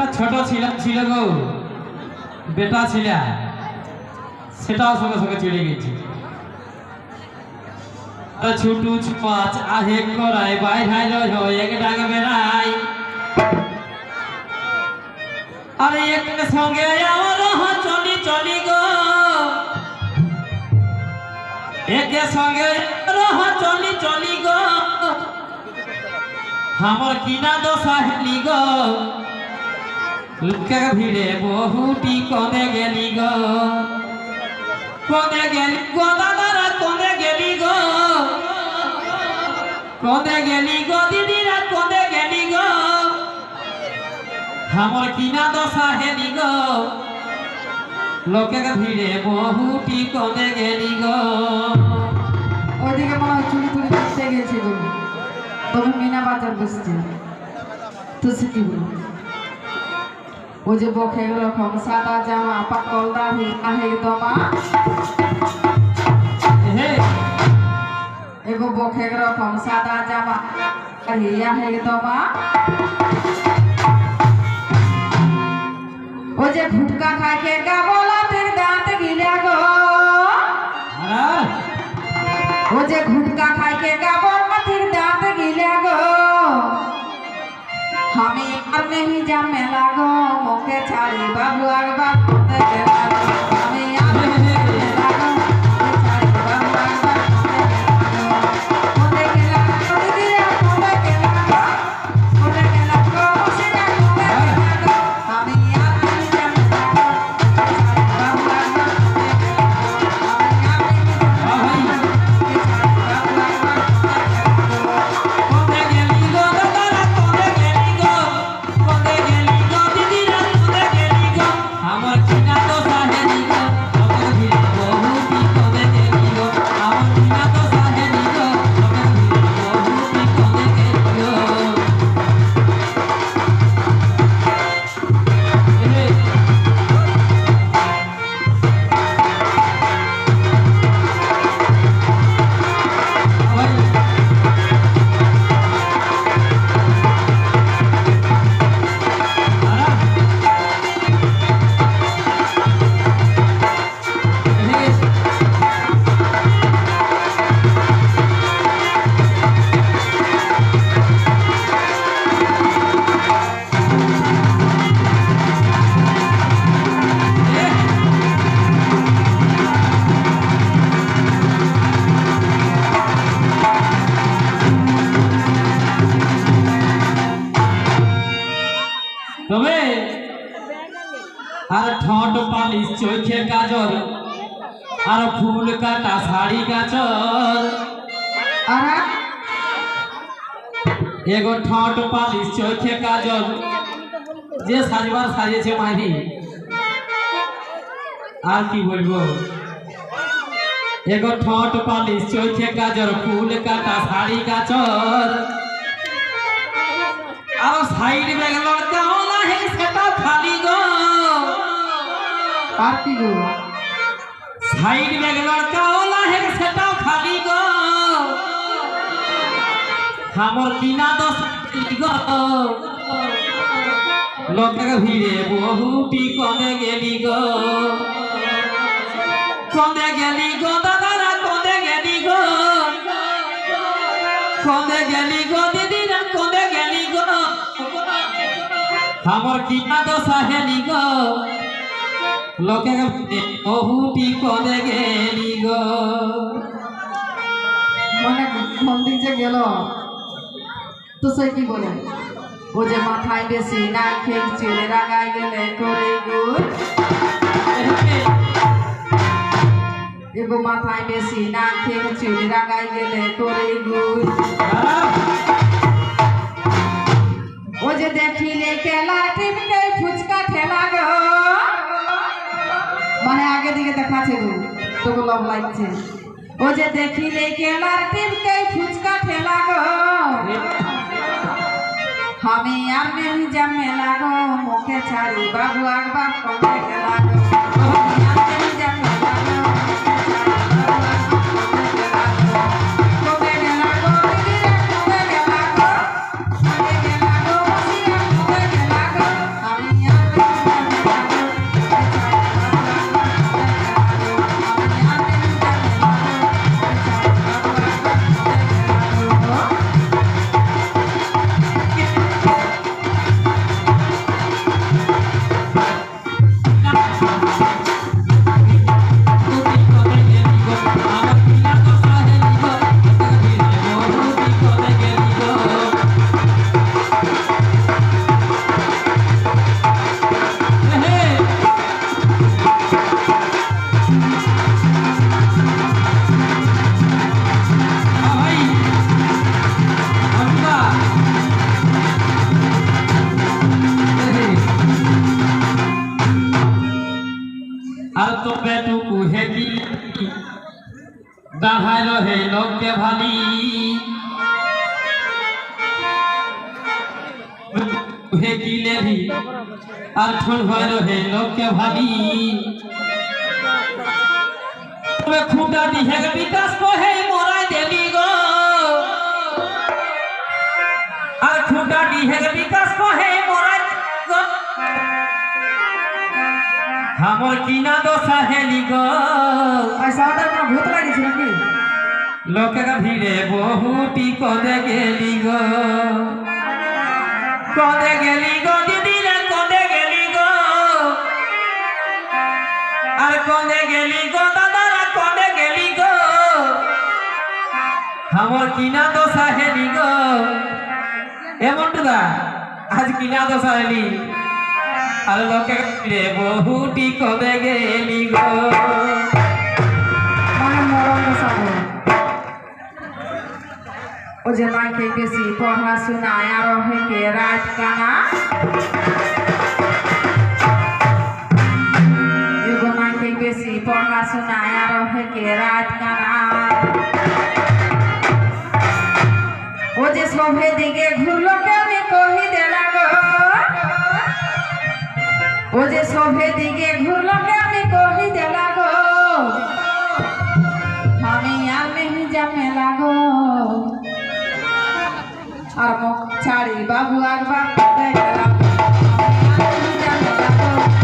একটা ছোট ছিল গো, বেটা ছিল, সেটাও সঙ্গে সঙ্গে চলে গেছে। ছুটু ছুপাচ আহে করাই বাইরে এক ডাক বেড়াই, আরে এক সঙ্গে আমার চলি চলি গো, এক সঙ্গে চলি চলি গো, আমার কিনা দশা হেলি গো, লোকে ভিড়ে বহুটি কনে গেলি গো, কনে গেলি গো দাদারা কনে গেলি গো, কনে গেলি গো দিদিরা কনে গেলি গো, আমার কিনা দশা হেলি গো, লোকে ভিড়ে বহুটি কনে গেলি গো। ওইদিকে মনে হয় চুরি চুরি করতে গেছে গো, তবে মিনা বাজার বসছে তো সে কি বলবো। ওই যে বখে রকম সাদা জামা পাকল দাড়ি আহে দমা, এগো বখে রকম সাদা জামা আহে দমা, ওই যে ভুটকা খাইকে গাবলাতের দাঁত গিলা গো, ও যে ভুটকা খাইকে গাবলাতের দাঁত গিলা গো, আমি আর নেই যা মেলা গো, মোকে ছাড়ি বাবু আর বাপ করতে গেলা গো, আমি আর নেই যা মেলা গো, মোকে ছাড়ি বাবু আর বাপ করতে গেলা গো, করতে গেলা গো, করতে গেলা গো, করতে গেলা গো, সেটা করতে গেলা গো, আমি আর নেই যা মেলা গো, মোকে ছাড়ি বাবু আর বাপ করতে গেলা গো, আমি আর নেই যা মেলা গো, মোকে ছাড়ি বাবু আর বাপ করতে গেলা গো, কনে গেলি গো দাদারা কনে গেলি গো, কনে গেলি গো দিদিরা কনে গেলি গো, আমার কিনা দশা হেলি গো, লোকে ভিড়ে বহুটি কনে গেলি গো, আমার কিনা দশা হেলি গো, লোকে ভিড়ে বহুটি কনে গেলি গো। তবে আর ঠোঁট পালিশ চোখে গাজর আর ফুল কাটা শাড়ি গাজর, আর এগো ঠোঁট পালিশ চোখে গাজর, যে সাজবার সাজেছে মাহি, আর কি বলবো, এগো ঠোঁট পালিশ চোখে গাজর ফুল কাটা শাড়ি গাজর, আর সাইড ব্যাগ লড়কা ওলা হে সেটা খালি গো, আর কি গো, সাইড ব্যাগ লড়কা ওলা হে সেটা খালি গো, আমার কিনা দশ গো, লোকে ভিড়ে বহুটি কনে গেলি গো, কনে গেলি গো দাদারা কনে গেলি গো, কনে গেলি গো দিদিরা কনে গেলি গো, আমার কিনা দশা হেলি গো, লোকে বহুটি কনে গেলি গো। মানে মন্দির যে গেল তো সে কি বলে, ও যে মাথায় বেশি না খেয়ে চলে রাগাই গেলে করে গুড়, এগো মাথায় বেশি না খেয়ে চলে রাগাই গেলে করে গুড়, ও যে দেখিলে কেলা টিপকে ফুচকা ঠেলা গো, মানে আগে দিকে দেখাচ্ছে গো, তোকে লব লাগছে, ও যে দেখিলে কেলা টিপকে ফুচকা ঠেলা গো, আমি আর নেই যা মেলা গো, মুখে ছাড়ি বাবু আর বাপ করতে গেলা গো, আমি আর নেই যা মেলা গো, মুখে ছাড়ি বাবু আর বাপ করতে গেলা গো, করতে গেলা গো, দিদিরা করতে গেলা গো, করতে গেলা গো, বসিরা করতে গেলা গো, আমি হায় রহে লোককে ভালি হে কি লেভি আর ঠুন হয় রহে লোককে ভালি তবে খুঁটা দিহে বিকাশ কহে মরাই দেলি গো আর খুঁটা দিহে বিকাশ কহে মরাই গো আমার কিনা দশা হেলি গো ऐसा होता है भूत लगी थी नाকি লোকে ভিড়ে বহুটি কদে গেলি গো কদে গেলি গো দিদি রে কদে গেলি গো আর কদে গেলি গো দাদারা কদে গেলি গো আমার কিনা দশা হেলি গো এমন দা আজ কিনা দশা হেলি আর লোকে ভিড়ে বহুটি কদে গেলি গো মানে মরণ বসাবো ও যে নাকি বেশি পড়াশোনা আর হেকে রাত কানা এগো নাকি বেশি পড়াশোনা আর হেকে রাত কানা ও যে সবে দিকে ঘুরলো কেমনি কহি দেলা গো ও যে সবে দিকে ঘুরলো কেমনি কহি দেলা গো আমি আর নেই জামে লাগো আর মুখ ছাড়ি বাবু একবার দেখলাম আমি আর নেই জামে লাগো